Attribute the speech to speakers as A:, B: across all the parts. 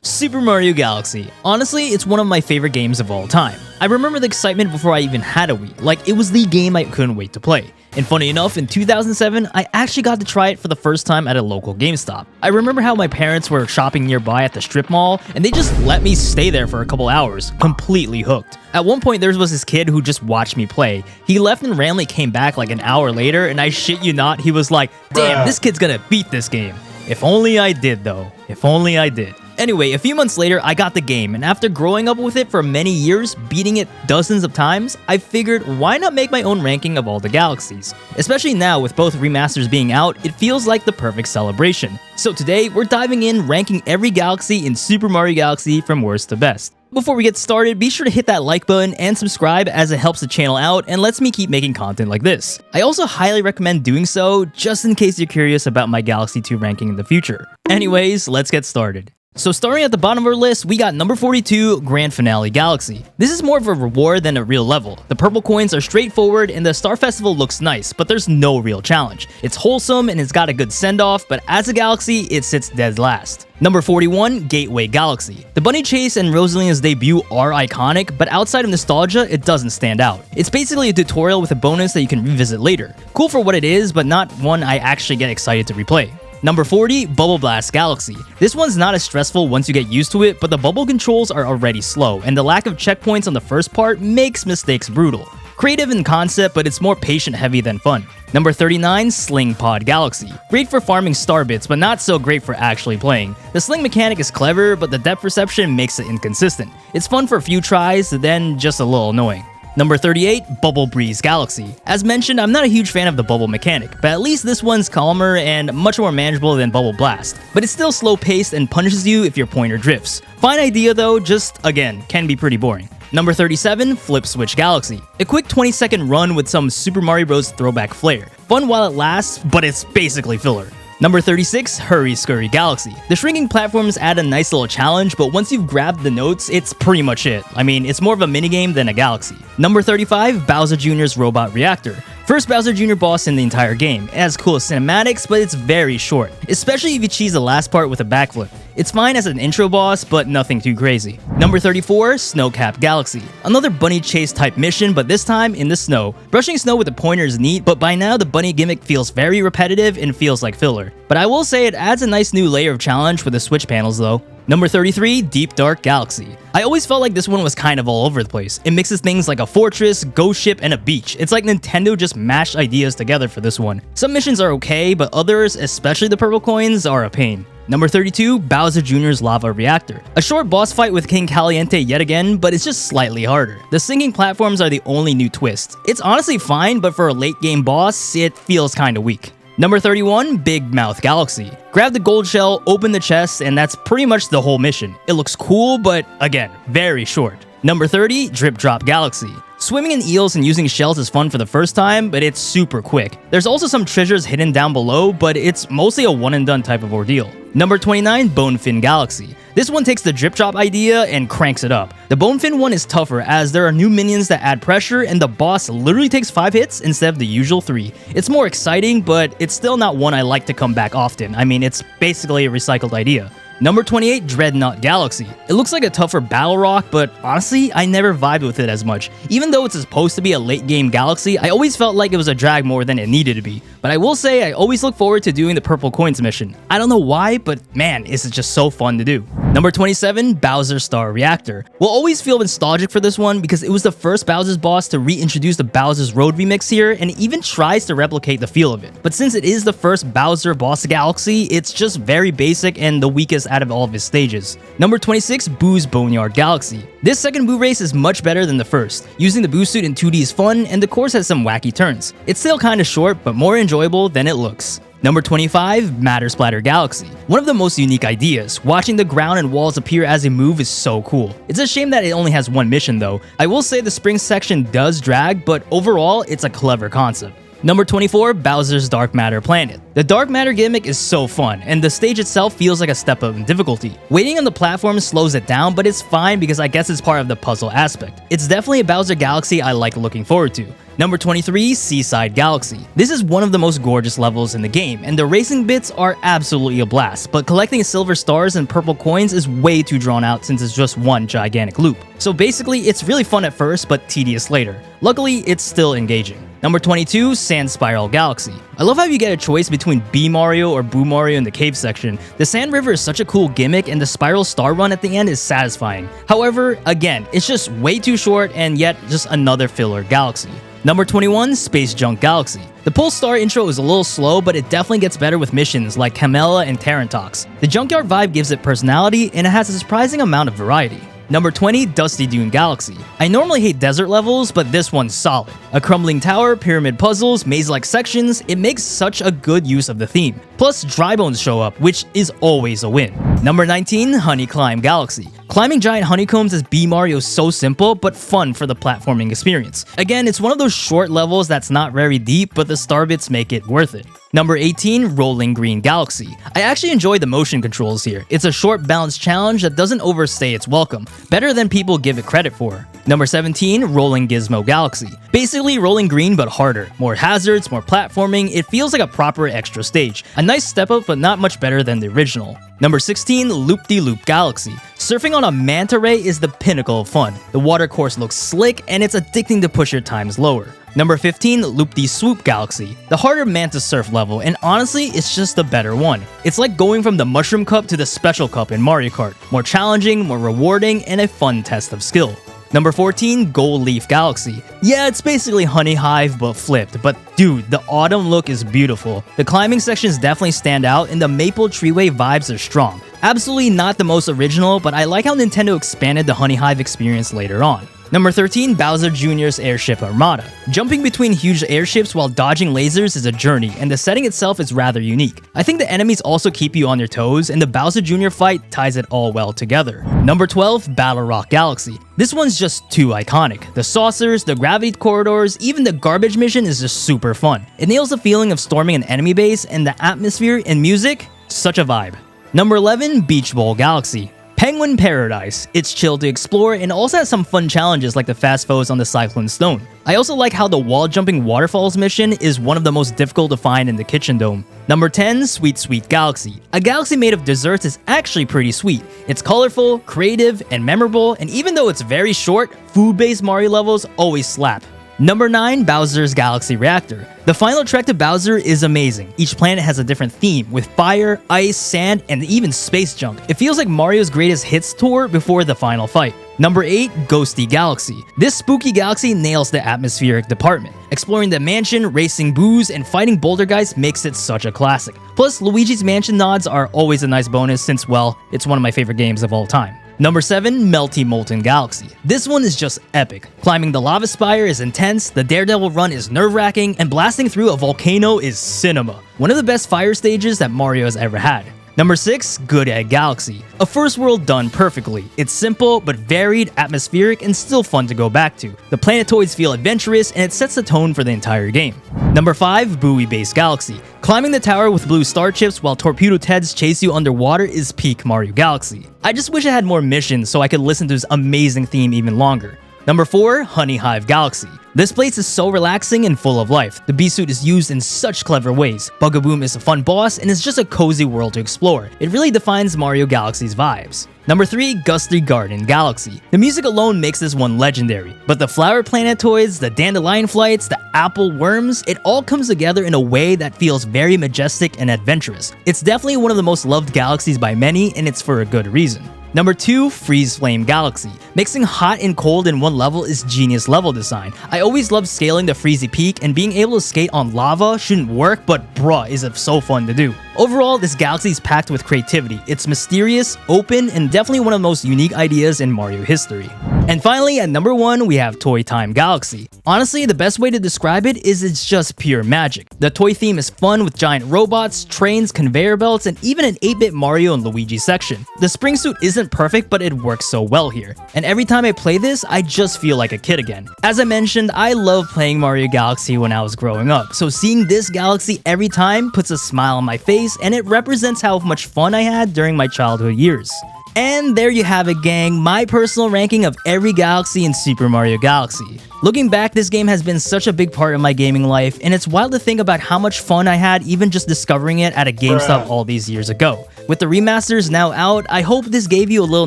A: Super Mario Galaxy. Honestly, it's one of my favorite games of all time. I remember the excitement before I even had a Wii, like it was the game I couldn't wait to play. And funny enough, in 2007, I actually got to try it for the first time at a local GameStop. I remember how my parents were shopping nearby at the strip mall, and they just let me stay there for a couple hours, completely hooked. At one point, there was this kid who just watched me play. He left and randomly came back like an hour later, and I shit you not, he was like, "Damn, this kid's gonna beat this game." If only I did though. If only I did. Anyway, a few months later, I got the game, and after growing up with it for many years, beating it dozens of times, I figured why not make my own ranking of all the galaxies? Especially now with both remasters being out, it feels like the perfect celebration. So today, we're diving in, ranking every galaxy in Super Mario Galaxy from worst to best. Before we get started, be sure to hit that like button and subscribe as it helps the channel out and lets me keep making content like this. I also highly recommend doing so, just in case you're curious about my Galaxy 2 ranking in the future. Anyways, let's get started. So starting at the bottom of our list, we got number 42, Grand Finale Galaxy. This is more of a reward than a real level. The purple coins are straightforward and the Star Festival looks nice, but there's no real challenge. It's wholesome and it's got a good send-off, but as a galaxy, it sits dead last. Number 41, Gateway Galaxy. The Bunny Chase and Rosalina's debut are iconic, but outside of nostalgia, it doesn't stand out. It's basically a tutorial with a bonus that you can revisit later. Cool for what it is, but not one I actually get excited to replay. Number 40, Bubble Blast Galaxy. This one's not as stressful once you get used to it, but the bubble controls are already slow, and the lack of checkpoints on the first part makes mistakes brutal. Creative in concept, but it's more patient-heavy than fun. Number 39, Sling Pod Galaxy. Great for farming star bits, but not so great for actually playing. The sling mechanic is clever, but the depth perception makes it inconsistent. It's fun for a few tries, then just a little annoying. Number 38, Bubble Breeze Galaxy. As mentioned, I'm not a huge fan of the bubble mechanic, but at least this one's calmer and much more manageable than Bubble Blast. But it's still slow-paced and punishes you if your pointer drifts. Fine idea though, just, again, can be pretty boring. Number 37, Flip Switch Galaxy. A quick 20-second run with some Super Mario Bros. Throwback flair. Fun while it lasts, but it's basically filler. Number 36, Hurry Scurry Galaxy. The shrinking platforms add a nice little challenge, but once you've grabbed the notes, it's pretty much it. I mean, it's more of a minigame than a galaxy. Number 35, Bowser Jr.'s Robot Reactor. First Bowser Jr. boss in the entire game. It has cool cinematics, but it's very short, especially if you cheese the last part with a backflip. It's fine as an intro boss, but nothing too crazy. Number 34, Snowcap Galaxy. Another bunny chase type mission, but this time in the snow. Brushing snow with a pointer is neat, but by now the bunny gimmick feels very repetitive and feels like filler. But I will say it adds a nice new layer of challenge with the switch panels though. Number 33, Deep Dark Galaxy. I always felt like this one was kind of all over the place. It mixes things like a fortress, ghost ship, and a beach. It's like Nintendo just mashed ideas together for this one. Some missions are okay, but others, especially the purple coins, are a pain. Number 32, Bowser Jr.'s Lava Reactor. A short boss fight with King Caliente yet again, but it's just slightly harder. The sinking platforms are the only new twist. It's honestly fine, but for a late game boss, it feels kinda weak. Number 31, Big Mouth Galaxy. Grab the gold shell, open the chest, and that's pretty much the whole mission. It looks cool, but again, very short. Number 30, Drip Drop Galaxy. Swimming in eels and using shells is fun for the first time, but it's super quick. There's also some treasures hidden down below, but it's mostly a one and done type of ordeal. Number 29, Bonefin Galaxy. This one takes the drip drop idea and cranks it up. The Bonefin one is tougher as there are new minions that add pressure and the boss literally takes 5 hits instead of the usual 3. It's more exciting, but it's still not one I like to come back often. I mean, it's basically a recycled idea. Number 28, Dreadnought Galaxy. It looks like a tougher battle rock, but honestly, I never vibed with it as much. Even though it's supposed to be a late game galaxy, I always felt like it was a drag more than it needed to be. But I will say, I always look forward to doing the Purple Coins mission. I don't know why, but man, it's just so fun to do. Number 27, Bowser Star Reactor. We'll always feel nostalgic for this one because it was the first Bowser's boss to reintroduce the Bowser's Road remix here, and it even tries to replicate the feel of it. But since it is the first Bowser boss galaxy, it's just very basic and the weakest out of all of his stages. Number 26, Boo's Boneyard Galaxy. This second Boo race is much better than the first. Using the Boo suit in 2D is fun, and the course has some wacky turns. It's still kinda short, but more enjoyable than it looks. Number 25, Matter Splatter Galaxy. One of the most unique ideas. Watching the ground and walls appear as they move is so cool. It's a shame that it only has one mission though. I will say the spring section does drag, but overall, it's a clever concept. Number 24, Bowser's Dark Matter Planet. The Dark Matter gimmick is so fun, and the stage itself feels like a step up in difficulty. Waiting on the platform slows it down, but it's fine because I guess it's part of the puzzle aspect. It's definitely a Bowser Galaxy I like looking forward to. Number 23, Seaside Galaxy. This is one of the most gorgeous levels in the game, and the racing bits are absolutely a blast, but collecting silver stars and purple coins is way too drawn out since it's just one gigantic loop. So basically, it's really fun at first, but tedious later. Luckily, it's still engaging. Number 22, Sand Spiral Galaxy. I love how you get a choice between Bee Mario or Boo Mario in the cave section. The Sand River is such a cool gimmick, and the Spiral Star Run at the end is satisfying. However, again, it's just way too short and yet just another filler galaxy. Number 21, Space Junk Galaxy. The Pole Star intro is a little slow, but it definitely gets better with missions like Camella and Tarantox. The Junkyard vibe gives it personality, and it has a surprising amount of variety. Number 20, Dusty Dune Galaxy. I normally hate desert levels, but this one's solid. A crumbling tower, pyramid puzzles, maze-like sections, it makes such a good use of the theme. Plus, dry bones show up, which is always a win. Number 19, Honey Climb Galaxy. Climbing giant honeycombs as Bee Mario is so simple, but fun for the platforming experience. Again, it's one of those short levels that's not very deep, but the star bits make it worth it. Number 18, Rolling Green Galaxy. I actually enjoy the motion controls here. It's a short balanced challenge that doesn't overstay its welcome, better than people give it credit for. Number 17, Rolling Gizmo Galaxy. Basically Rolling Green but harder. More hazards, more platforming, it feels like a proper extra stage. A nice step up but not much better than the original. Number 16, Loop-de-Loop Galaxy. Surfing on a manta ray is the pinnacle of fun. The water course looks slick and it's addicting to push your times lower. Number 15, Loop-de-Swoop Galaxy. The harder Manta Surf level, and honestly, it's just the better one. It's like going from the Mushroom Cup to the Special Cup in Mario Kart. More challenging, more rewarding, and a fun test of skill. Number 14, Gold Leaf Galaxy. Yeah, it's basically Honey Hive but flipped, but dude, the autumn look is beautiful. The climbing sections definitely stand out and the Maple Treeway vibes are strong. Absolutely not the most original, but I like how Nintendo expanded the Honey Hive experience later on. Number 13, Bowser Jr.'s Airship Armada. Jumping between huge airships while dodging lasers is a journey, and the setting itself is rather unique. I think the enemies also keep you on your toes, and the Bowser Jr. fight ties it all well together. Number 12, Battle Rock Galaxy. This one's just too iconic. The saucers, the gravity corridors, even the garbage mission is just super fun. It nails the feeling of storming an enemy base, and the atmosphere and music, such a vibe. Number 11, Beach Bowl Galaxy. Penguin Paradise. It's chill to explore and also has some fun challenges like the fast foes on the Cyclone Stone. I also like how the wall jumping waterfalls mission is one of the most difficult to find in the Kitchen Dome. Number 10, Sweet Sweet Galaxy. A galaxy made of desserts is actually pretty sweet. It's colorful, creative, and memorable, and even though it's very short, food-based Mario levels always slap. Number 9, Bowser's Galaxy Reactor. The final trek to Bowser is amazing. Each planet has a different theme, with fire, ice, sand, and even space junk. It feels like Mario's greatest hits tour before the final fight. Number 8, Ghosty Galaxy. This spooky galaxy nails the atmospheric department. Exploring the mansion, racing boos, and fighting boulder guys makes it such a classic. Plus, Luigi's Mansion nods are always a nice bonus since, well, it's one of my favorite games of all time. Number 7, Melty Molten Galaxy. This one is just epic. Climbing the lava spire is intense, the Daredevil run is nerve-wracking, and blasting through a volcano is cinema. One of the best fire stages that Mario has ever had. Number 6, Good Egg Galaxy. A first world done perfectly. It's simple but varied, atmospheric, and still fun to go back to. The planetoids feel adventurous and it sets the tone for the entire game. Number 5, Buoy Base Galaxy. Climbing the tower with blue star chips while Torpedo Teds chase you underwater is peak Mario Galaxy. I just wish I had more missions so I could listen to this amazing theme even longer. Number 4, Honey Hive Galaxy. This place is so relaxing and full of life. The Bee Suit is used in such clever ways. Bugaboom is a fun boss and it's just a cozy world to explore. It really defines Mario Galaxy's vibes. Number 3, Gusty Garden Galaxy. The music alone makes this one legendary, but the flower planetoids, the dandelion flights, the apple worms, it all comes together in a way that feels very majestic and adventurous. It's definitely one of the most loved galaxies by many, and it's for a good reason. Number 2, Freeze Flame Galaxy. Mixing hot and cold in one level is genius level design. I always loved scaling the Freezy Peak, and being able to skate on lava shouldn't work, but bruh, is it so fun to do. Overall, this galaxy is packed with creativity. It's mysterious, open, and definitely one of the most unique ideas in Mario history. And finally, at number 1, we have Toy Time Galaxy. Honestly, the best way to describe it is it's just pure magic. The toy theme is fun with giant robots, trains, conveyor belts, and even an 8-bit Mario and Luigi section. The spring suit isn't perfect, but it works so well here. And every time I play this, I just feel like a kid again. As I mentioned, I loved playing Mario Galaxy when I was growing up, so seeing this galaxy every time puts a smile on my face, and it represents how much fun I had during my childhood years. And there you have it, gang, my personal ranking of every galaxy in Super Mario Galaxy. Looking back, this game has been such a big part of my gaming life, and it's wild to think about how much fun I had even just discovering it at a GameStop all these years ago. With the remasters now out, I hope this gave you a little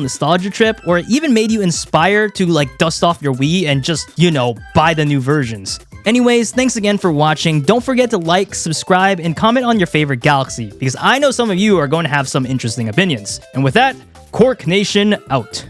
A: nostalgia trip, or even made you inspired to like dust off your Wii and just, you know, buy the new versions. Anyways, thanks again for watching. Don't forget to like, subscribe, and comment on your favorite galaxy, because I know some of you are going to have some interesting opinions. And with that, Kork Nation out.